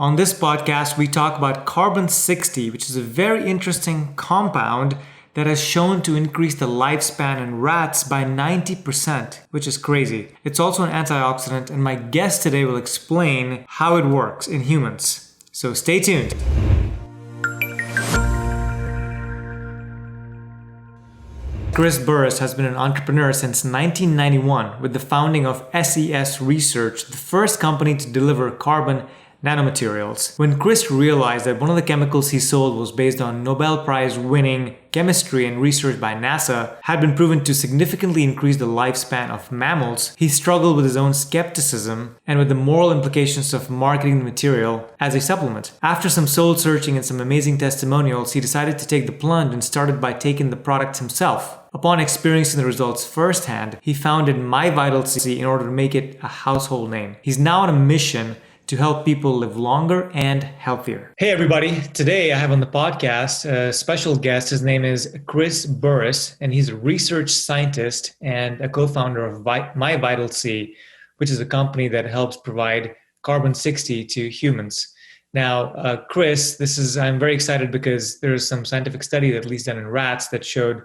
On this podcast, we talk about carbon-60, which is a very interesting compound that has shown to increase the lifespan in rats by 90%, which is crazy. It's also an antioxidant, and my guest today will explain how it works in humans. So stay tuned. Chris Burres has been an entrepreneur since 1991 with the founding of SES Research, the first company to deliver carbon nanomaterials. When Chris realized that one of the chemicals he sold was based on Nobel Prize-winning chemistry and research by NASA, had been proven to significantly increase the lifespan of mammals, he struggled with his own skepticism and with the moral implications of marketing the material as a supplement. After some soul searching and some amazing testimonials, he decided to take the plunge and started by taking the product himself. Upon experiencing the results firsthand, he founded MyVitalC in order to make it a household name. He's now on a mission to help people live longer and healthier. Hey everybody, today I have on the podcast a special guest. His name is Chris Burres, and he's a research scientist and a co-founder of MyVitalC, which is a company that helps provide carbon-60 to humans. Now, Chris, I'm very excited because there's some scientific study, at least done in rats, that showed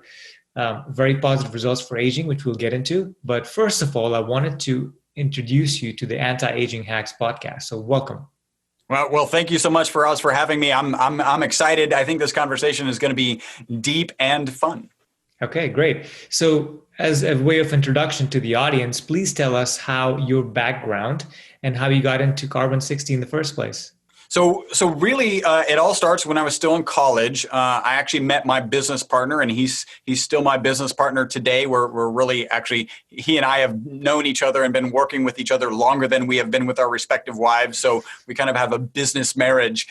very positive results for aging, which we'll get into. But first of all, I wanted to introduce you to the Anti-Aging Hacks podcast. So welcome. Well, thank you so much, Faraz, for having me. I'm excited. I think this conversation is going to be deep and fun. Okay, great. So as a way of introduction to the audience, please tell us how your background and how you got into carbon-60 in the first place. So really, it all starts when I was still in college. I actually met my business partner, and he's still my business partner today. We're really actually, he and I have known each other and been working with each other longer than we have been with our respective wives. So we kind of have a business marriage.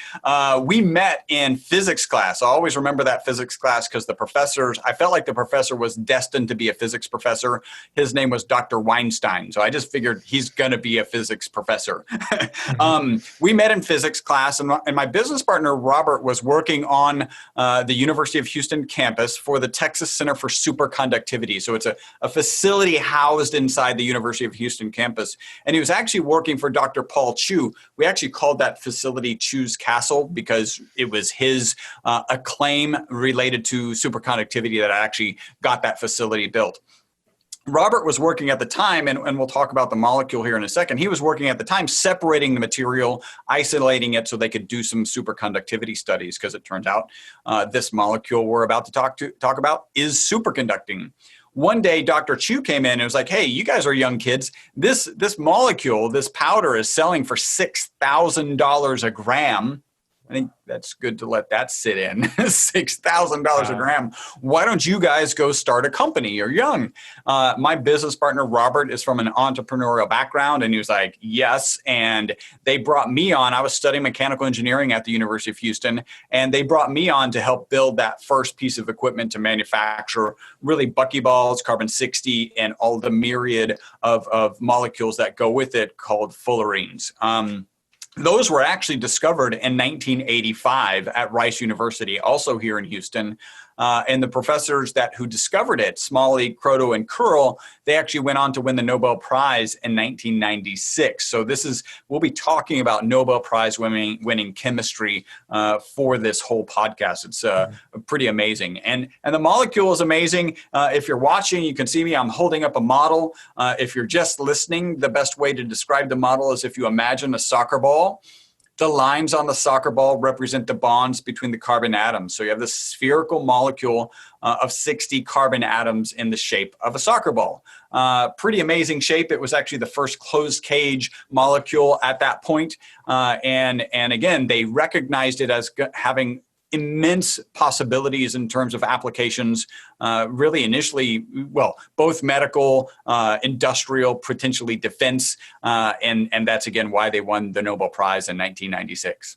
We met in physics class. I always remember that physics class because I felt like the professor was destined to be a physics professor. His name was Dr. Weinstein. So I just figured he's going to be a physics professor. We met in physics class, and my business partner, Robert, was working on the University of Houston campus for the Texas Center for Superconductivity. So it's a facility housed inside the University of Houston campus. And he was actually working for Dr. Paul Chu. We actually called that facility Chu's Castle because it was his acclaim related to superconductivity that actually got that facility built. Robert was working at the time, and we'll talk about the molecule here in a second. He was working at the time separating the material, isolating it so they could do some superconductivity studies, because it turns out this molecule we're about to talk about is superconducting. One day, Dr. Chu came in and was like, hey, you guys are young kids. This molecule, this powder is selling for $6,000 a gram. I think that's good to let that sit in. $6,000 a gram. Why don't you guys go start a company? You're young. My business partner, Robert, is from an entrepreneurial background, and he was like, yes. And they brought me on. I was studying mechanical engineering at the University of Houston, and they brought me on to help build that first piece of equipment to manufacture really buckyballs, carbon-60, and all the myriad of molecules that go with it called fullerenes. Those were actually discovered in 1985 at Rice University, also here in Houston. And the professors who discovered it, Smalley, Kroto, and Curl, they actually went on to win the Nobel Prize in 1996. So we'll be talking about Nobel Prize-winning chemistry for this whole podcast. It's pretty amazing. And the molecule is amazing. If you're watching, you can see me. I'm holding up a model. If you're just listening, the best way to describe the model is if you imagine a soccer ball. The lines on the soccer ball represent the bonds between the carbon atoms. So you have this spherical molecule of 60 carbon atoms in the shape of a soccer ball. Pretty amazing shape. It was actually the first closed cage molecule at that point. And again, they recognized it as having immense possibilities in terms of applications, really initially, both medical, industrial, potentially defense, and that's again why they won the Nobel Prize in 1996.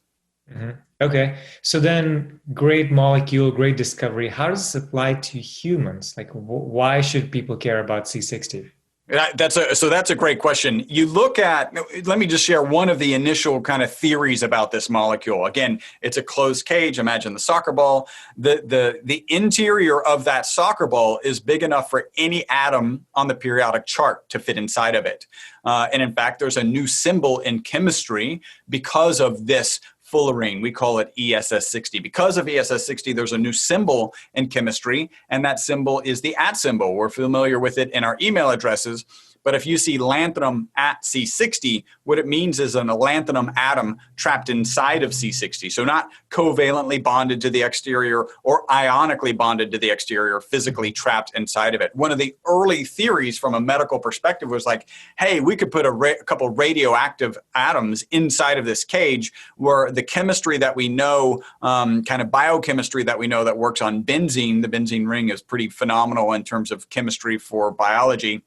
Mm-hmm. Okay, so then great molecule, great discovery. How does this apply to humans? Like, why should people care about C60? That's a great question. You look at, let me just share one of the initial kind of theories about this molecule. Again, it's a closed cage. Imagine the soccer ball. The interior of that soccer ball is big enough for any atom on the periodic chart to fit inside of it. And in fact, there's a new symbol in chemistry because of this fullerene. We call it ESS60. Because of ESS60, there's a new symbol in chemistry, and that symbol is the @ symbol. We're familiar with it in our email addresses. But if you see lanthanum at C60, what it means is an lanthanum atom trapped inside of C60. So not covalently bonded to the exterior or ionically bonded to the exterior, physically trapped inside of it. One of the early theories from a medical perspective was like, hey, we could put a couple radioactive atoms inside of this cage where the chemistry that we know, kind of biochemistry that we know that works on benzene, the benzene ring is pretty phenomenal in terms of chemistry for biology,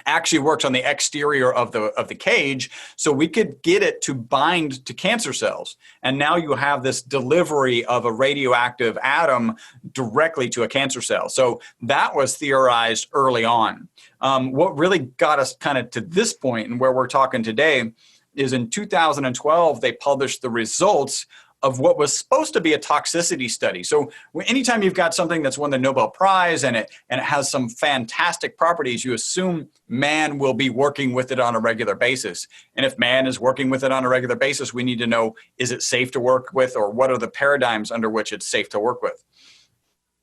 actually works on the exterior of the cage, so we could get it to bind to cancer cells. And now you have this delivery of a radioactive atom directly to a cancer cell. So that was theorized early on. What really got us kind of to this point and where we're talking today is in 2012, they published the results of what was supposed to be a toxicity study. So anytime you've got something that's won the Nobel Prize and it has some fantastic properties, you assume man will be working with it on a regular basis. And if man is working with it on a regular basis, we need to know, is it safe to work with, or what are the paradigms under which it's safe to work with?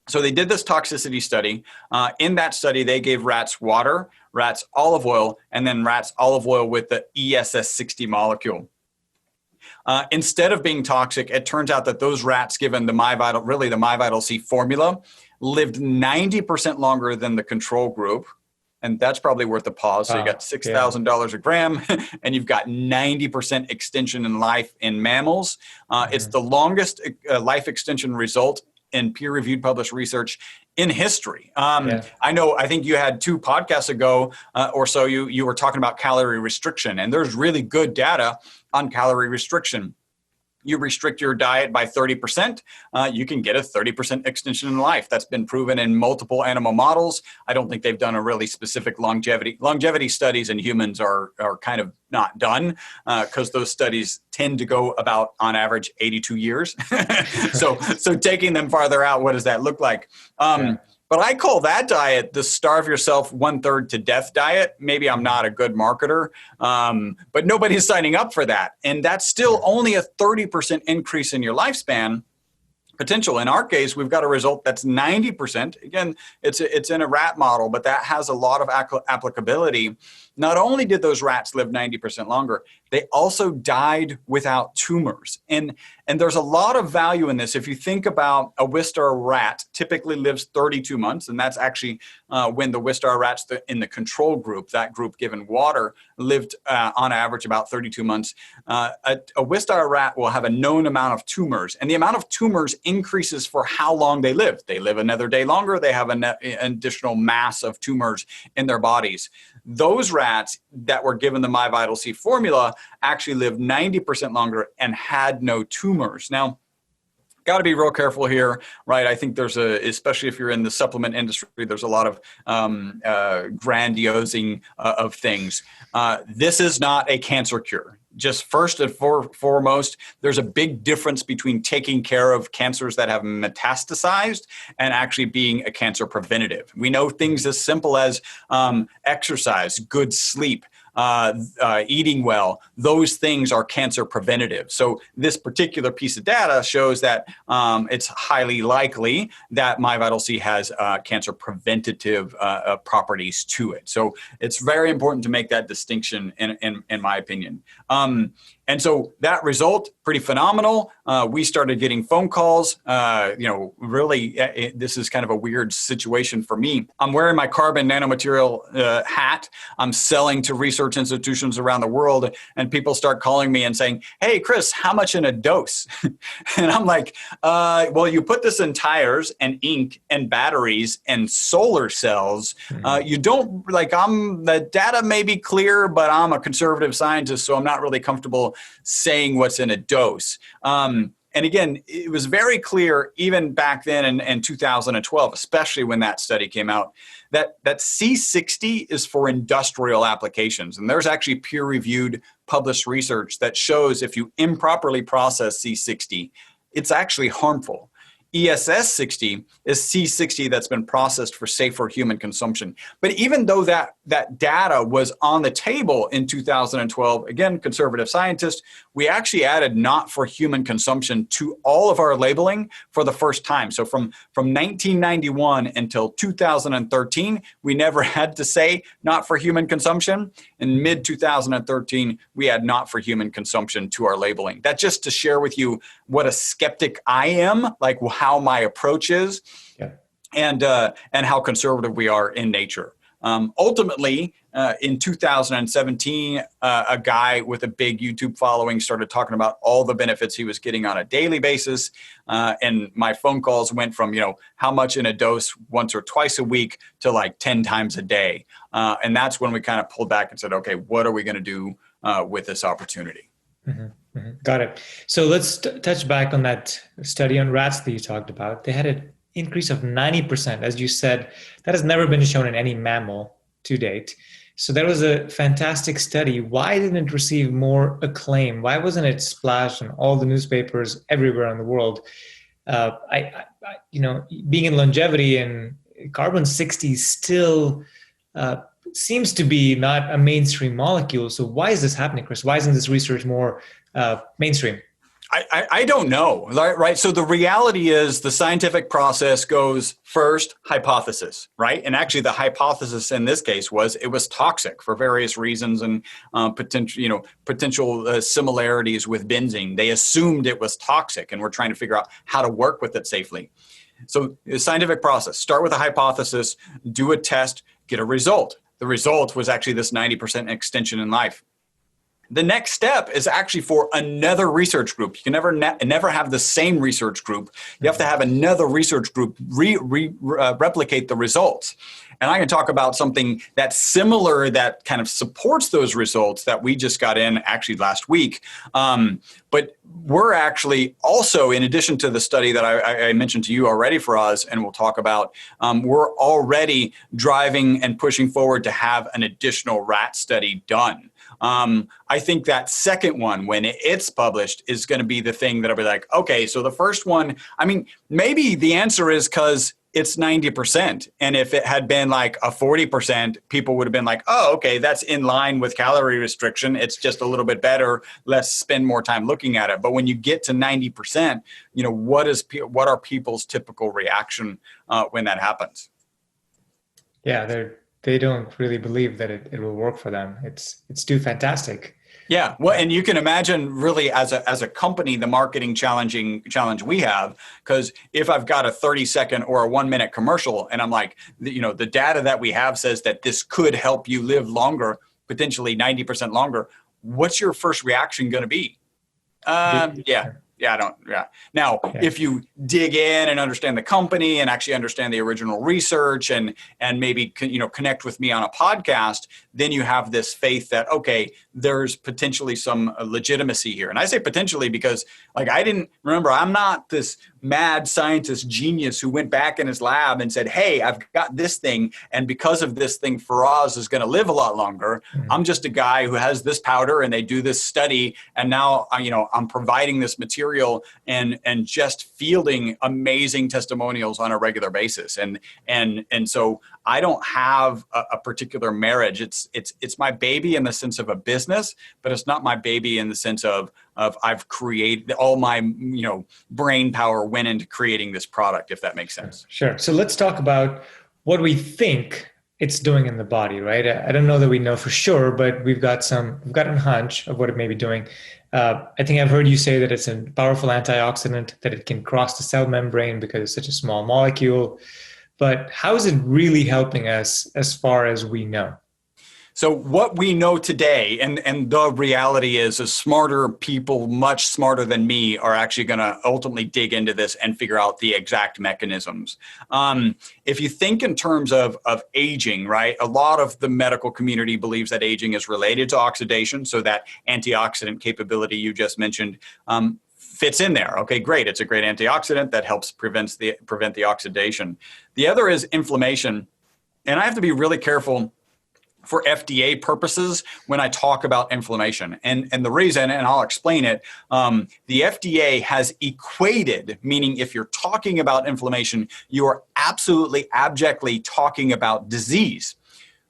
So they did this toxicity study. In that study, they gave rats water, rats olive oil, and then rats olive oil with the ESS60 molecule. Instead of being toxic, it turns out that those rats given the MyVitalC formula lived 90% longer than the control group. And that's probably worth a pause. So you got $6,000 a gram and you've got 90% extension in life in mammals. It's the longest life extension result in peer-reviewed published research in history. I think you had 2 podcasts ago or so, you were talking about calorie restriction, and there's really good data on calorie restriction. You restrict your diet by 30%, you can get a 30% extension in life. That's been proven in multiple animal models. I don't think they've done a really specific longevity studies in humans are kind of not done because those studies tend to go about on average 82 years. so taking them farther out, what does that look like? But I call that diet the starve yourself 1/3 to death diet. Maybe I'm not a good marketer, but nobody's signing up for that. And that's still only a 30% increase in your lifespan potential. In our case, we've got a result that's 90%. Again, it's in a rat model, but that has a lot of applicability. Not only did those rats live 90% longer, they also died without tumors. And there's a lot of value in this. If you think about a Wistar rat, typically lives 32 months, and that's actually when the Wistar rats in the control group, that group given water, lived on average about 32 months. A Wistar rat will have a known amount of tumors, and the amount of tumors increases for how long they live. They live another day longer, they have an additional mass of tumors in their bodies. Those rats that were given the MyVitalC formula actually lived 90% longer and had no tumors. Now, got to be real careful here, right? I think especially if you're in the supplement industry, there's a lot of grandiosing of things. This is not a cancer cure. Just first and foremost, there's a big difference between taking care of cancers that have metastasized and actually being a cancer preventative. We know things as simple as exercise, good sleep, eating well. Those things are cancer preventative. So this particular piece of data shows that it's highly likely that MyVitalC has cancer preventative properties to it. So it's very important to make that distinction in my opinion. And so that result, pretty phenomenal. We started getting phone calls. Really, this is kind of a weird situation for me. I'm wearing my carbon nanomaterial hat. I'm selling to research institutions around the world, and people start calling me and saying, "Hey, Chris, how much in a dose?" And I'm like, well, you put this in tires and ink and batteries and solar cells. You don't, the data may be clear, but I'm a conservative scientist, so I'm not really comfortable saying what's in a dose. And again, it was very clear even back then in 2012, especially when that study came out, that C60 is for industrial applications. And there's actually peer-reviewed published research that shows if you improperly process C60, it's actually harmful. ESS 60 is C60 that's been processed for safer human consumption. But even though that data was on the table in 2012, again, conservative scientists, we actually added not for human consumption to all of our labeling for the first time. So from 1991 until 2013, we never had to say not for human consumption. In mid 2013, we had not for human consumption to our labeling. That's just to share with you what a skeptic I am, like how my approach is, and how conservative we are in nature. Ultimately, in 2017, a guy with a big YouTube following started talking about all the benefits he was getting on a daily basis. And my phone calls went from, how much in a dose once or twice a week to like 10 times a day. And that's when we kind of pulled back and said, okay, what are we going to do with this opportunity? Mm-hmm. Mm-hmm. Got it. So let's touch back on that study on rats that you talked about. They had an increase of 90%. As you said, that has never been shown in any mammal to date. So that was a fantastic study. Why didn't it receive more acclaim? Why wasn't it splashed in all the newspapers everywhere in the world? Being in longevity and carbon 60 still seems to be not a mainstream molecule. So why is this happening, Chris? Why isn't this research more mainstream? I don't know, right? So the reality is the scientific process goes first, hypothesis, right? And actually the hypothesis in this case was it was toxic for various reasons and potential similarities with benzene. They assumed it was toxic and we're trying to figure out how to work with it safely. So the scientific process, start with a hypothesis, do a test, get a result. The result was actually this 90% extension in life. The next step is actually for another research group. You can never have the same research group. You have to have another research group replicate the results. And I can talk about something that's similar that kind of supports those results that we just got in actually last week. But we're actually also, in addition to the study that I mentioned to you already, Faraz, and we'll talk about, we're already driving and pushing forward to have an additional rat study done. I think that second one, when it's published, is going to be the thing that I'll be like, okay, so the first one, maybe the answer is because it's 90%. And if it had been like a 40%, people would have been like, oh, okay, that's in line with calorie restriction. It's just a little bit better. Let's spend more time looking at it. But when you get to 90%, what are people's typical reaction when that happens? Yeah, they don't really believe that it will work for them. It's too fantastic. Yeah, well, and you can imagine really as a company, the marketing challenge we have, because if I've got a 30-second or a 1-minute commercial and I'm like, the data that we have says that this could help you live longer, potentially 90% longer, what's your first reaction going to be? Now, if you dig in and understand the company and actually understand the original research and maybe connect with me on a podcast, then you have this faith that, okay, there's potentially some legitimacy here. And I say potentially because I'm not this mad scientist genius who went back in his lab and said, hey, I've got this thing. And because of this thing, Faraz is going to live a lot longer. Mm-hmm. I'm just a guy who has this powder and they do this study. And now, I'm providing this material and just fielding amazing testimonials on a regular basis. And so I don't have a particular marriage. It's my baby in the sense of a business, but it's not my baby in the sense of I've created all my brain power went into creating this product, if that makes sense. Sure. So let's talk about what we think it's doing in the body, right? I don't know that we know for sure, but we've got a hunch of what it may be doing. I think I've heard you say that it's a powerful antioxidant, that it can cross the cell membrane because it's such a small molecule. But how is it really helping us as far as we know? So what we know today, and the reality is smarter people, much smarter than me, are actually going to ultimately dig into this and figure out the exact mechanisms. If you think in terms of aging, right, a lot of the medical community believes that aging is related to oxidation, so that antioxidant capability you just mentioned. fits in there. Okay, great. It's a great antioxidant that helps prevent the oxidation. The other is inflammation. And I have to be really careful for FDA purposes when I talk about inflammation. And the reason, and I'll explain it, the FDA has equated, meaning if you're talking about inflammation, you are absolutely abjectly talking about disease.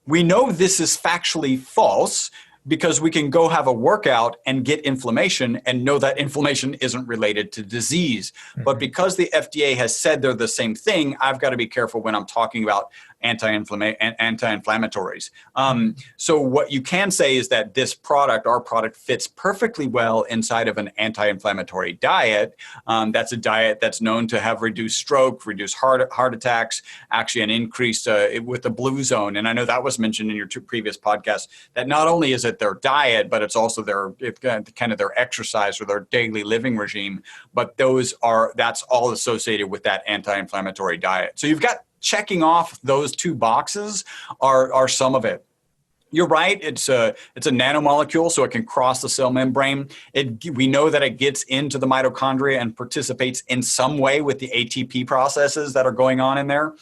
We know this is factually false because we can go have a workout and get inflammation and know that inflammation isn't related to disease. Mm-hmm. But because the FDA has said they're the same thing, I've got to be careful when I'm talking about anti-inflammatories. So what you can say is that this product, our product, fits perfectly well inside of an anti-inflammatory diet. That's a diet that's known to have reduced stroke, reduced heart attacks, actually an increase with the blue zone. And I know that was mentioned in your two previous podcasts, that not only is it their diet, but it's also their exercise or their daily living regime. But that's all associated with that anti-inflammatory diet. So you've got checking off those two boxes are some of it. You're right. It's a nanomolecule, so it can cross the cell membrane. We know that it gets into the mitochondria and participates in some way with the ATP processes that are going on in there.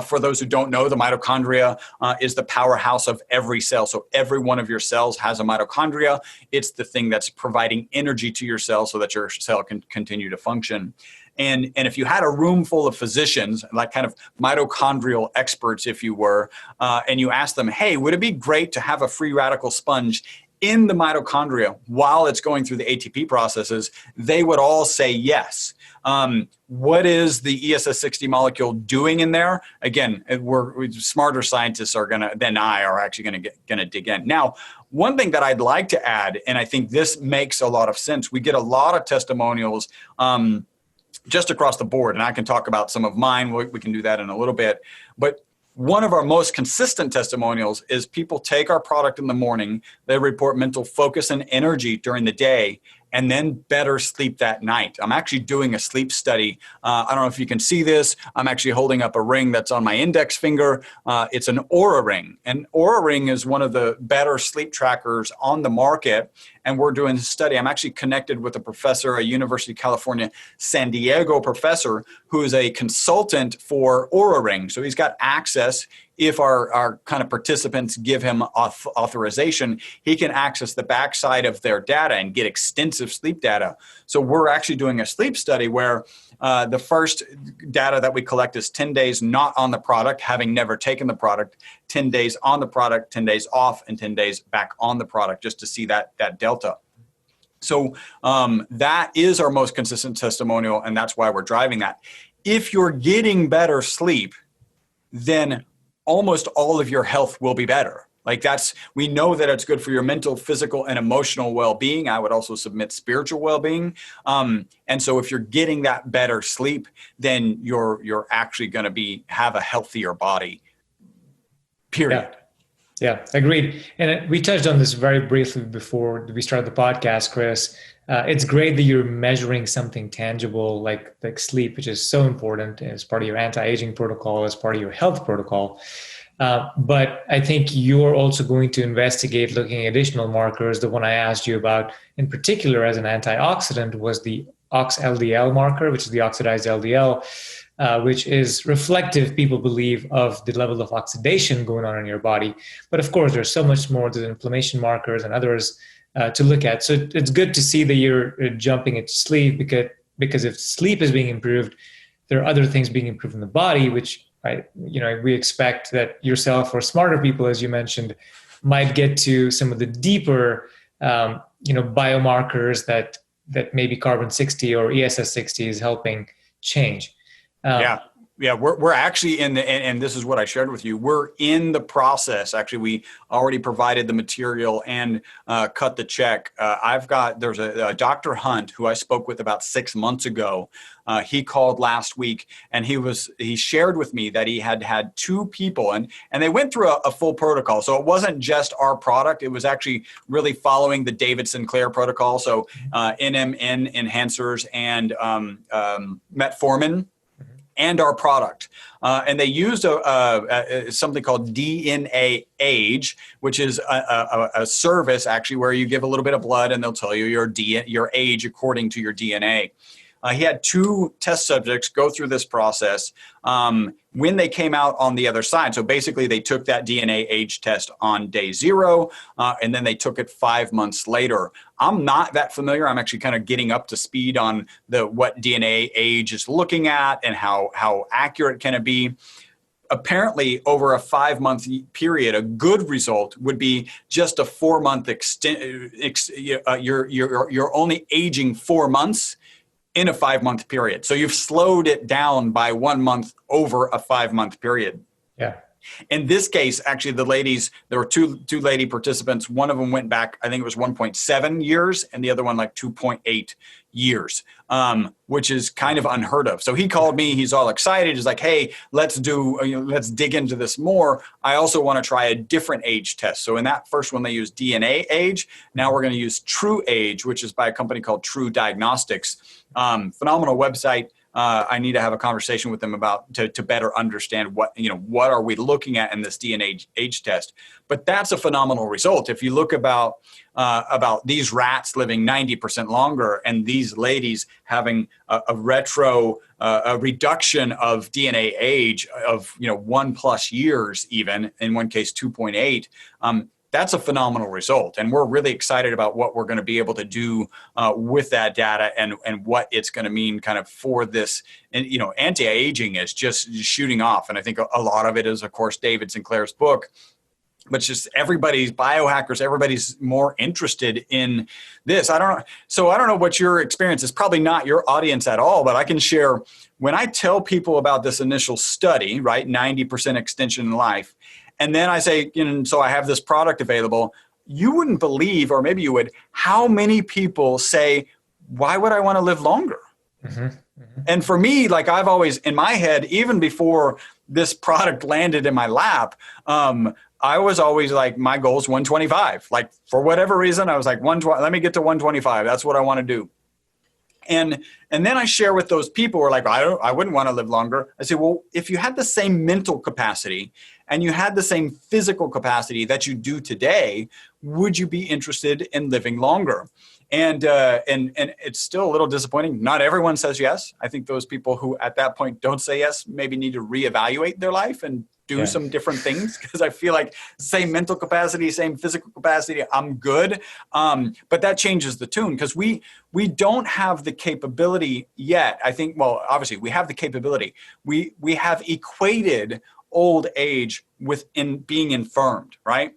For those who don't know, the mitochondria is the powerhouse of every cell. So every one of your cells has a mitochondria. It's the thing that's providing energy to your cell so that your cell can continue to function. And if you had a room full of physicians, like kind of mitochondrial experts, if you were, and you asked them, hey, would it be great to have a free radical sponge in the mitochondria while it's going through the ATP processes, they would all say yes. What is the ESS60 molecule doing in there? Again, smarter scientists than I are actually going to dig in. Now, one thing that I'd like to add, and I think this makes a lot of sense, we get a lot of testimonials just across the board, and I can talk about some of mine. We can do that in a little bit. But one of our most consistent testimonials is people take our product in the morning, they report mental focus and energy during the day, and then better sleep that night. I'm actually doing a sleep study. I don't know if you can see this. I'm actually holding up a ring that's on my index finger. It's an Oura ring. And Oura ring is one of the better sleep trackers on the market. And we're doing a study. I'm actually connected with a professor, a University of California, San Diego professor, who is a consultant for Oura ring. So he's got access. If our kind of participants give him authorization, he can access the backside of their data and get extensive sleep data. So we're actually doing a sleep study where the first data that we collect is 10 days not on the product, having never taken the product, 10 days on the product, 10 days off, and 10 days back on the product, just to see that delta. So that is our most consistent testimonial, and that's why we're driving that. If you're getting better sleep, then almost all of your health will be better. We know that it's good for your mental, physical, and emotional well-being. I would also submit spiritual well-being. And so if you're getting that better sleep, then you're actually going to have a healthier body, period. Yeah, agreed. And we touched on this very briefly before we started the podcast, Chris. It's great that you're measuring something tangible like sleep, which is so important as part of your anti-aging protocol, as part of your health protocol. But I think you're also going to investigate looking at additional markers. The one I asked you about in particular as an antioxidant was the OX-LDL marker, which is the oxidized LDL, which is reflective, people believe, of the level of oxidation going on in your body. But of course, there's so much more to the inflammation markers and others to look at. So it's good to see that you're jumping into sleep because if sleep is being improved, there are other things being improved in the body, which we expect that yourself or smarter people, as you mentioned, might get to some of the deeper biomarkers that maybe carbon 60 or ESS 60 is helping change. Yeah, we're actually and this is what I shared with you. We're in the process. Actually, we already provided the material and cut the check. There's a Dr. Hunt who I spoke with about 6 months ago. He called last week and he shared with me that he had two people and they went through a full protocol. So it wasn't just our product. It was actually really following the David Sinclair protocol. So NMN enhancers and metformin. and our product. And they used something called DNA Age, which is a service actually where you give a little bit of blood and they'll tell you your age according to your DNA. He had 2 test subjects go through this process when they came out on the other side. So basically, they took that DNA age test on day 0, and then they took it 5 months later. I'm not that familiar. I'm actually kind of getting up to speed on what DNA age is looking at and how accurate can it be. Apparently, over a 5-month period, a good result would be just a 4-month extent. You're only aging 4 months in a 5-month period. So you've slowed it down by 1 month over a 5-month period. Yeah. In this case, actually, the ladies, there were two lady participants. One of them went back, I think it was 1.7 years, and the other one like 2.8 years, which is kind of unheard of. So he called me. He's all excited. He's like, "Hey, let's dig into this more. I also want to try a different age test." So in that first one, they used DNA age. Now we're going to use True Age, which is by a company called True Diagnostics. Phenomenal website. I need to have a conversation with them about to better understand what are we looking at in this DNA age test. But that's a phenomenal result. If you look about these rats living 90% longer and these ladies having a reduction of DNA age of 1+ years, even in one case 2.8. That's a phenomenal result. And we're really excited about what we're going to be able to do with that data and what it's going to mean kind of for this. And, anti-aging is just shooting off. And I think a lot of it is, of course, David Sinclair's book. But just everybody's biohackers, everybody's more interested in this. I don't know what your experience is. Probably not your audience at all, but I can share when I tell people about this initial study, right? 90% extension in life. And then I say, so I have this product available. You wouldn't believe, or maybe you would, how many people say, why would I want to live longer? Mm-hmm. Mm-hmm. And for me, like I've always, in my head, even before this product landed in my lap, I was always like, my goal is 125. Like for whatever reason, I was like, let me get to 125. That's what I want to do. And then I share with those people who are like, I wouldn't want to live longer. I say, well, if you had the same mental capacity and you had the same physical capacity that you do today, would you be interested in living longer? And it's still a little disappointing. Not everyone says yes. I think those people who at that point don't say yes maybe need to reevaluate their life and do some different things, because I feel like same mental capacity, same physical capacity, I'm good. But that changes the tune because we don't have the capability yet. I think, well, obviously we have the capability. We have equated old age with being infirmed, right?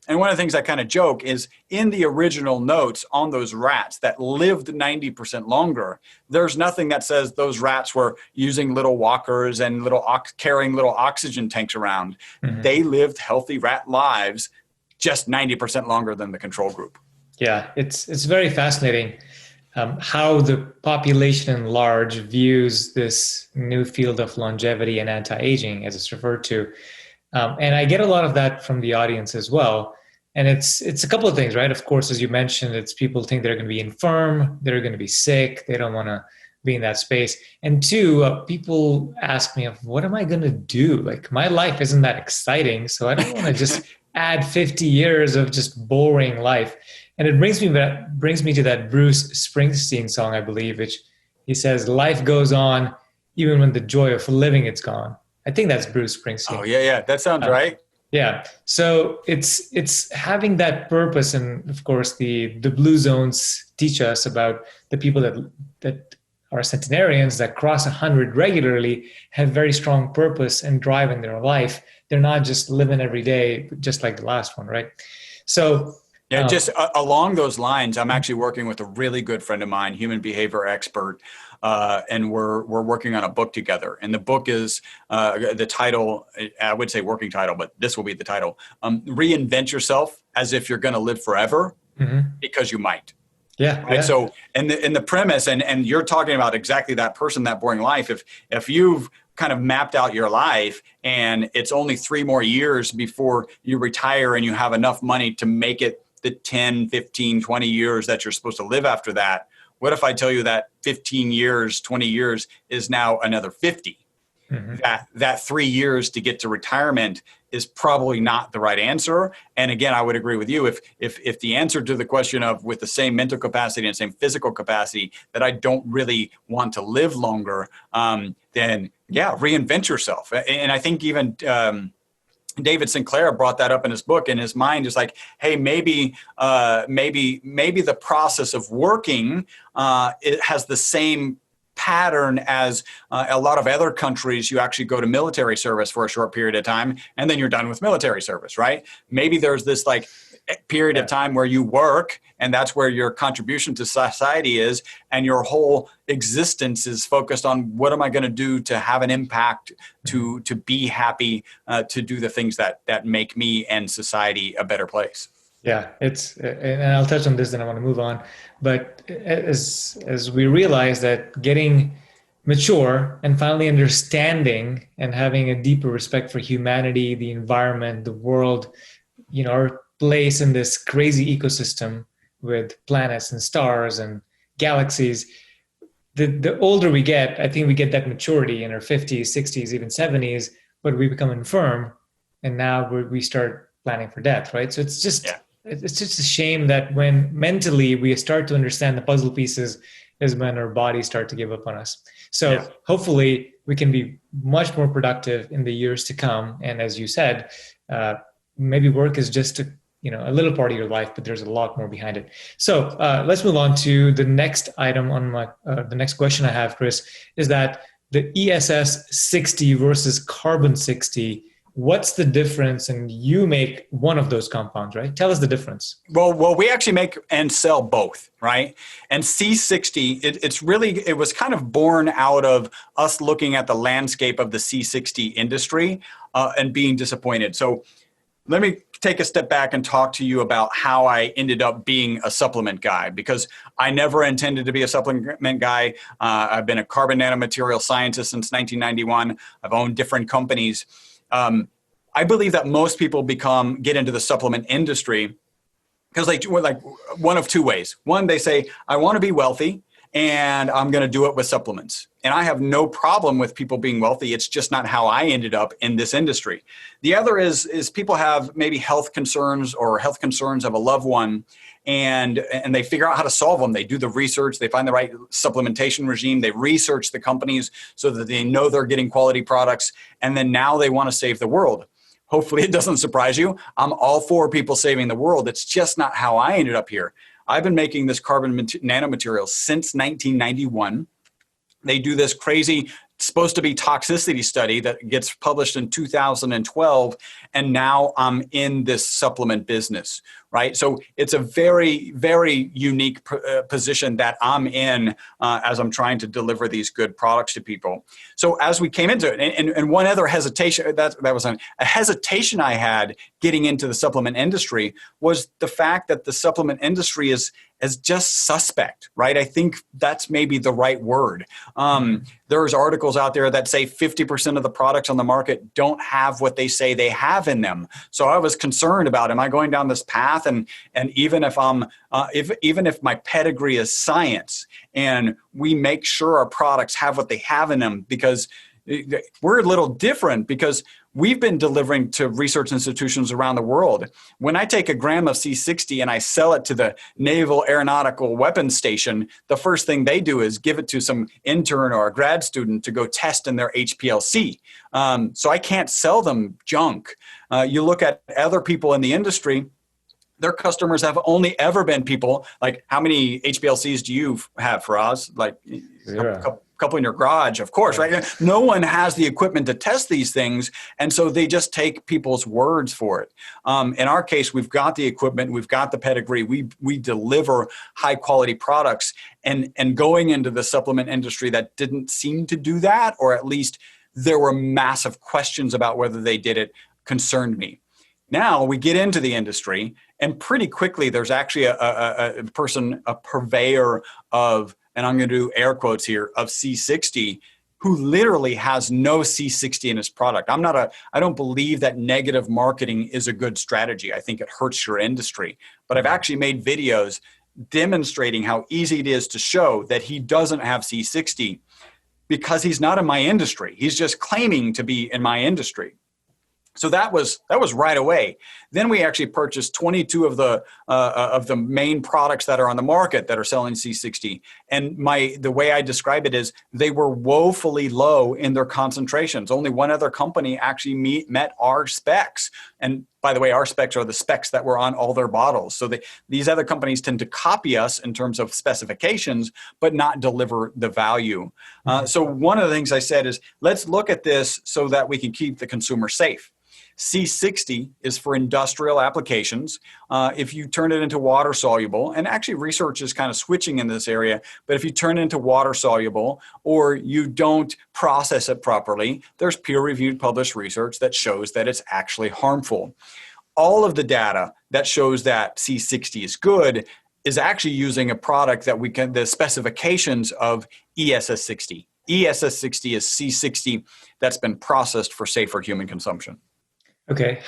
And one of the things I kind of joke is in the original notes on those rats that lived 90% longer, there's nothing that says those rats were using little walkers and carrying little oxygen tanks around. Mm-hmm. They lived healthy rat lives just 90% longer than the control group. Yeah, it's very fascinating how the population in large views this new field of longevity and anti-aging, as it's referred to. And I get a lot of that from the audience as well. And it's a couple of things, right? Of course, as you mentioned, it's people think they're going to be infirm, they're going to be sick, they don't want to be in that space. And 2, people ask me, what am I going to do? Like my life isn't that exciting, so I don't want to just add 50 years of just boring life. And it brings me to that Bruce Springsteen song, I believe, which he says, life goes on even when the joy of living it's gone. I think that's Bruce Springsteen. Oh, yeah. That sounds right. Yeah. So it's having that purpose. And of course, the blue zones teach us about the people that are centenarians that cross 100 regularly have very strong purpose and drive in their life. They're not just living every day, just like the last one, right? So yeah, just along those lines, I'm actually working with a really good friend of mine, human behavior expert, and we're working on a book together. And the book is the title, I would say working title, but this will be the title, Reinvent Yourself as if you're going to live forever, because you might. Yeah. Right. Yeah. So, and the premise, and you're talking about exactly that person, that boring life. If you've kind of mapped out your life and it's only 3 more years before you retire and you have enough money to make it the 10, 15, 20 years that you're supposed to live after that, what if I tell you that 15 years, 20 years is now another 50? that 3 years to get to retirement is probably not the right answer. And again, I would agree with you. If the answer to the question of with the same mental capacity and same physical capacity that I don't really want to live longer, then yeah, reinvent yourself. And I think even David Sinclair brought that up in his book. In his mind is like, hey, maybe the process of working it has the same pattern as a lot of other countries. You actually go to military service for a short period of time, and then you're done with military service, right? Maybe there's this like period of time where you work, and that's where your contribution to society is, and your whole existence is focused on what am I going to do to have an impact, to be happy, to do the things that make me and society a better place. Yeah, and I'll touch on this, then I want to move on. But as we realize that getting mature and finally understanding and having a deeper respect for humanity, the environment, the world, our place in this crazy ecosystem with planets and stars and galaxies, the older we get, I think we get that maturity in our 50s, 60s, even 70s, but we become infirm, and now we start planning for death, right? So it's just a shame that when mentally we start to understand the puzzle pieces is when our bodies start to give up on us. So hopefully we can be much more productive in the years to come. And as you said, maybe work is just a little part of your life, but there's a lot more behind it. So let's move on to the next item on the next question I have, Chris, is that the ESS 60 versus carbon 60. What's the difference? And you make one of those compounds, right? Tell us the difference. Well, we actually make and sell both, right? And C60, it was kind of born out of us looking at the landscape of the C60 industry and being disappointed. So let me take a step back and talk to you about how I ended up being a supplement guy, because I never intended to be a supplement guy. I've been a carbon nanomaterial scientist since 1991. I've owned different companies. I believe that most people get into the supplement industry because they do like one of two ways. One, they say, I want to be wealthy and I'm going to do it with supplements. And I have no problem with people being wealthy. It's just not how I ended up in this industry. The other is people have maybe health concerns or health concerns of a loved one, and they figure out how to solve them. They do the research, they find the right supplementation regime, they research the companies so that they know they're getting quality products, and then now they want to save the world. Hopefully it doesn't surprise you. I'm all for people saving the world. It's just not how I ended up here. I've been making this carbon nanomaterial since 1991. They do this crazy, supposed to be toxicity study that gets published in 2012. And now I'm in this supplement business, right? So it's a very, very unique position that I'm in as I'm trying to deliver these good products to people. So as we came into it, and one other hesitation, that was a hesitation I had getting into the supplement industry was the fact that the supplement industry is just suspect, right? I think that's maybe the right word. There's articles out there that say 50% of the products on the market don't have what they say they have in them. So I was concerned about, am I going down this path? And even if even if my pedigree is science and we make sure our products have what they have in them, because we're a little different because we've been delivering to research institutions around the world. When I take a gram of C60 and I sell it to the Naval Aeronautical Weapons Station, the first thing they do is give it to some intern or a grad student to go test in their HPLC. So I can't sell them junk. You look at other people in the industry, their customers have only ever been people like, how many HPLCs do you have, Faraz? Like a couple in your garage, of course, right? No one has the equipment to test these things. And so they just take people's words for it. In our case, we've got the equipment, we've got the pedigree, we deliver high quality products, and going into the supplement industry that didn't seem to do that, or at least there were massive questions about whether they did it, concerned me. Now we get into the industry, and pretty quickly there's actually a purveyor of, and I'm going to do air quotes here, of C60, who literally has no C60 in his product. I don't believe that negative marketing is a good strategy. I think it hurts your industry. But I've actually made videos demonstrating how easy it is to show that he doesn't have C60. because he's not in my industry. He's just claiming to be in my industry. So that was right away. Then we actually purchased 22 of the main products that are on the market that are selling C60. And the way I describe it is they were woefully low in their concentrations. Only one other company actually met our specs. And by the way, our specs are the specs that were on all their bottles. So these other companies tend to copy us in terms of specifications, but not deliver the value. So one of the things I said is, let's look at this so that we can keep the consumer safe. C60 is for industrial applications. If you turn it into water soluble, and actually research is kind of switching in this area, but if you turn it into water soluble or you don't process it properly, there's peer-reviewed published research that shows that it's actually harmful. All of the data that shows that C60 is good is actually using a product that the specifications of ESS60. ESS60 is C60 that's been processed for safer human consumption. Okay,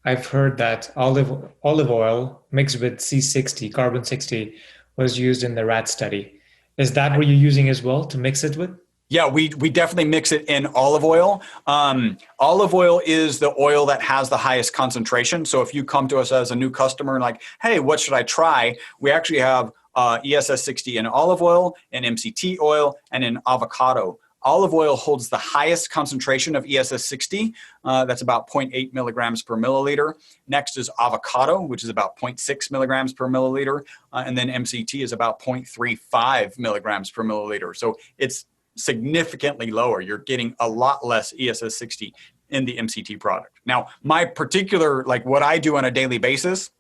I've heard that olive oil mixed with C60, carbon 60, was used in the rat study. Is that what you're using as well to mix it with? Yeah, we definitely mix it in olive oil. Olive oil is the oil that has the highest concentration. So if you come to us as a new customer and like, hey, what should I try? We actually have ESS60 in olive oil, in MCT oil, and in avocado. Olive oil holds the highest concentration of ESS60. That's about 0.8 milligrams per milliliter. Next is avocado, which is about 0.6 milligrams per milliliter. And then MCT is about 0.35 milligrams per milliliter. So it's significantly lower. You're getting a lot less ESS60 in the MCT product. Now, my particular, like what I do on a daily basis,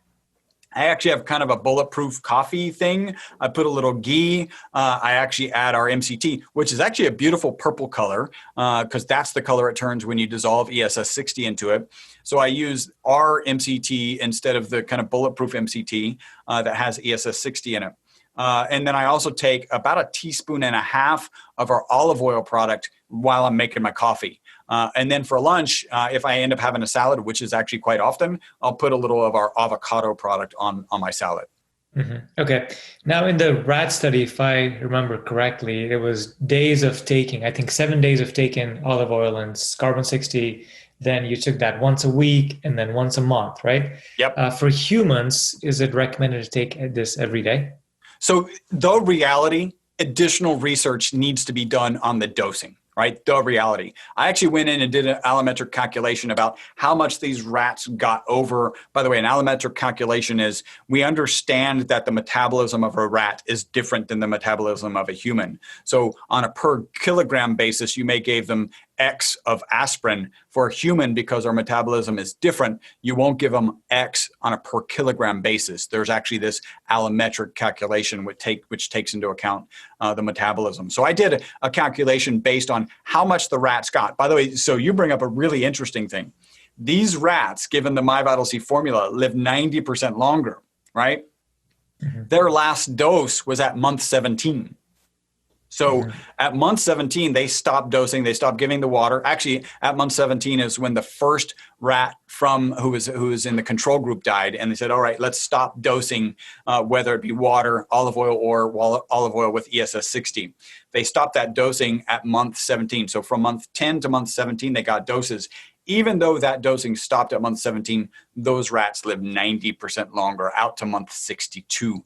I actually have kind of a bulletproof coffee thing. I put a little ghee. I actually add our MCT, which is actually a beautiful purple color because that's the color it turns when you dissolve ESS60 into it. So I use our MCT instead of the kind of bulletproof MCT that has ESS60 in it. And then I also take about a teaspoon and a half of our olive oil product while I'm making my coffee. And then for lunch, if I end up having a salad, which is actually quite often, I'll put a little of our avocado product on my salad. Mm-hmm. Okay. Now in the rat study, if I remember correctly, it was days of taking, I think 7 days of taking olive oil and carbon 60. Then you took that once a week and then once a month, right? Yep. For humans, is it recommended to take this every day? So the reality, additional research needs to be done on the dosing, right? The reality. I actually went in and did an allometric calculation about how much these rats got over. By the way, an allometric calculation is we understand that the metabolism of a rat is different than the metabolism of a human. So on a per kilogram basis, you may give them X of aspirin. For a human, because our metabolism is different, you won't give them X on a per kilogram basis. There's actually this allometric calculation which takes into account the metabolism. So I did a calculation based on how much the rats got. By the way, so you bring up a really interesting thing. These rats, given the MyVitalC formula, live 90% longer, right? Mm-hmm. Their last dose was at month 17. So at month 17, they stopped dosing. They stopped giving the water. Actually, at month 17 is when the first rat who was in the control group died. And they said, all right, let's stop dosing, whether it be water, olive oil, or olive oil with ESS60. They stopped that dosing at month 17. So from month 10 to month 17, they got doses. Even though that dosing stopped at month 17, those rats lived 90% longer out to month 62.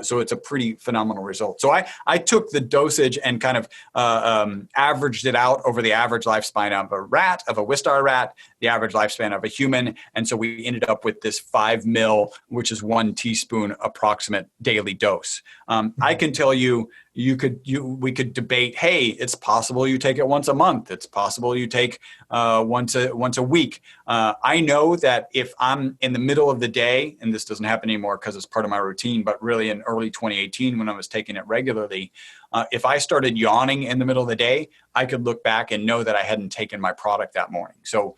So it's a pretty phenomenal result. So I took the dosage and kind of averaged it out over the average lifespan of a rat, of a Wistar rat, the average lifespan of a human. And so we ended up with this 5 ml, which is 1 teaspoon approximate daily dose. I can tell you, we could debate, hey, it's possible you take it once a month. It's possible you take once a week. I know that if I'm in the middle of the day, and this doesn't happen anymore because it's part of my routine, but really in early 2018 when I was taking it regularly, if I started yawning in the middle of the day, I could look back and know that I hadn't taken my product that morning. So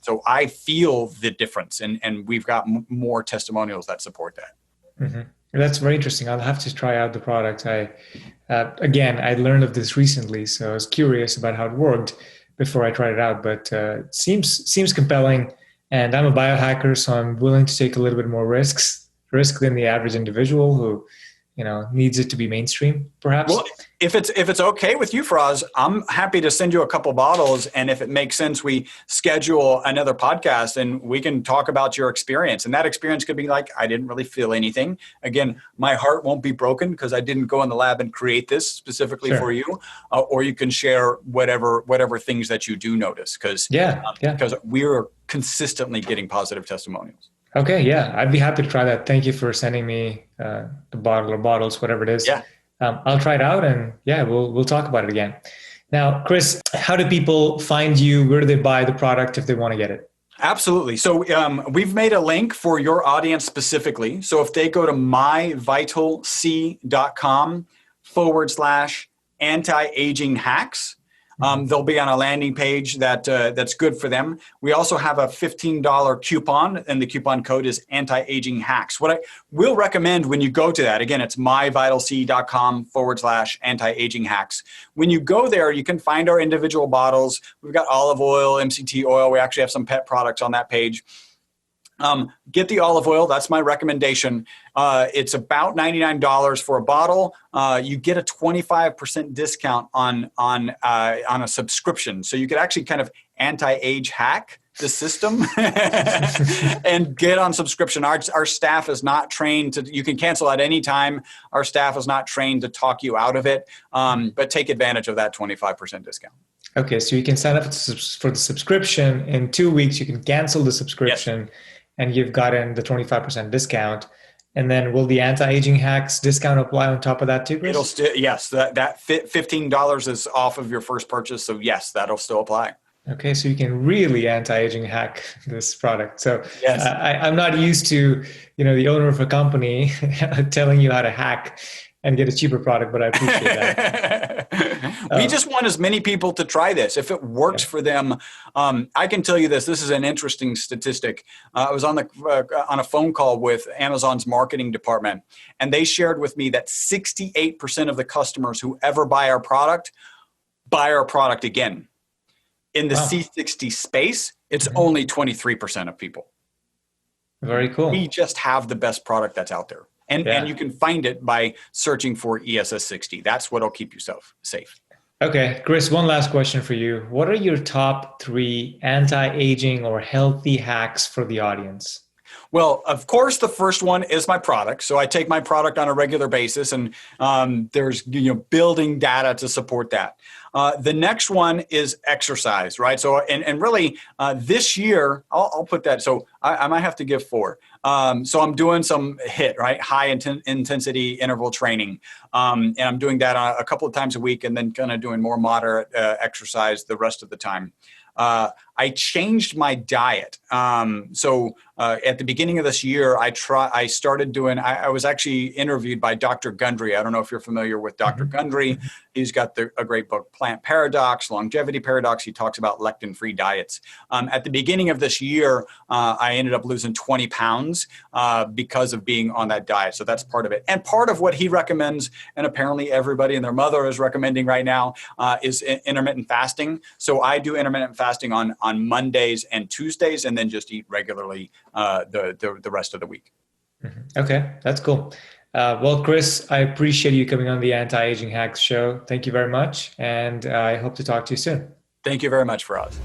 so I feel the difference, and we've got more testimonials that support that. Mm-hmm. That's very interesting. I'll have to try out the product. Again, I learned of this recently, so I was curious about how it worked before I tried it out. But it seems compelling, and I'm a biohacker, so I'm willing to take a little bit more risk than the average individual who, needs it to be mainstream, perhaps? Well, if it's okay with you, Faraz, I'm happy to send you a couple bottles, and if it makes sense, we schedule another podcast and we can talk about your experience. And that experience could be like, I didn't really feel anything. Again, my heart won't be broken because I didn't go in the lab and create this specifically for you. Or you can share whatever things that you do notice, because we're consistently getting positive testimonials. Okay, yeah, I'd be happy to try that. Thank you for sending me the bottle or bottles, whatever it is. Yeah. I'll try it out, and we'll talk about it again. Now, Chris, how do people find you? Where do they buy the product if they want to get it? Absolutely. So we've made a link for your audience specifically. So if they go to myvitalc.com/anti-aging hacks, they'll be on a landing page that's good for them. We also have a $15 coupon, and the coupon code is anti-aging hacks. What I will recommend when you go to that, again, it's myvitalc.com/anti-aging hacks. When you go there, you can find our individual bottles. We've got olive oil, MCT oil. We actually have some pet products on that page. Get the olive oil. That's my recommendation. It's about $99 for a bottle. You get a 25% discount on a subscription. So you could actually kind of anti-age hack the system and get on subscription. Our staff is not trained to, you can cancel at any time. Our staff is not trained to talk you out of it, but take advantage of that 25% discount. Okay, so you can sign up for the subscription. In 2 weeks, you can cancel the subscription. Yes. And you've gotten the 25% discount. And then will the anti-aging hacks discount apply on top of that too, Chris? It'll still, yes, that $15 is off of your first purchase. So yes, that'll still apply. Okay, so you can really anti-aging hack this product. So yes. I'm not used to, the owner of a company telling you how to hack and get a cheaper product, but I appreciate that. We just want as many people to try this. If it works for them, I can tell you this. This is an interesting statistic. I was on a phone call with Amazon's marketing department, and they shared with me that 68% of the customers who ever buy our product again. In the C60 space, it's only 23% of people. Very cool. We just have the best product that's out there. And you can find it by searching for ESS60. That's what'll keep you safe. Okay, Chris, one last question for you. What are your top 3 anti-aging or healthy hacks for the audience? Well, of course, the first one is my product. So I take my product on a regular basis, and there's building data to support that. The next one is exercise, right? So and really this year, I'll put that. So I might have to give 4. So I'm doing some HIIT, right? High intensity interval training. And I'm doing that a couple of times a week, and then kind of doing more moderate exercise the rest of the time. I changed my diet. So at the beginning of this year, I started doing, I was actually interviewed by Dr. Gundry. I don't know if you're familiar with Dr. Gundry. He's got a great book, Plant Paradox, Longevity Paradox. He talks about lectin-free diets. At the beginning of this year, I ended up losing 20 pounds because of being on that diet. So that's part of it. And part of what he recommends, and apparently everybody and their mother is recommending right now, is intermittent fasting. So I do intermittent fasting on Mondays and Tuesdays, and then just eat regularly the rest of the week. Okay, that's cool. Well, Chris, I appreciate you coming on the Anti-Aging Hacks show. Thank you very much, and I hope to talk to you soon. Thank you very much, Faraz.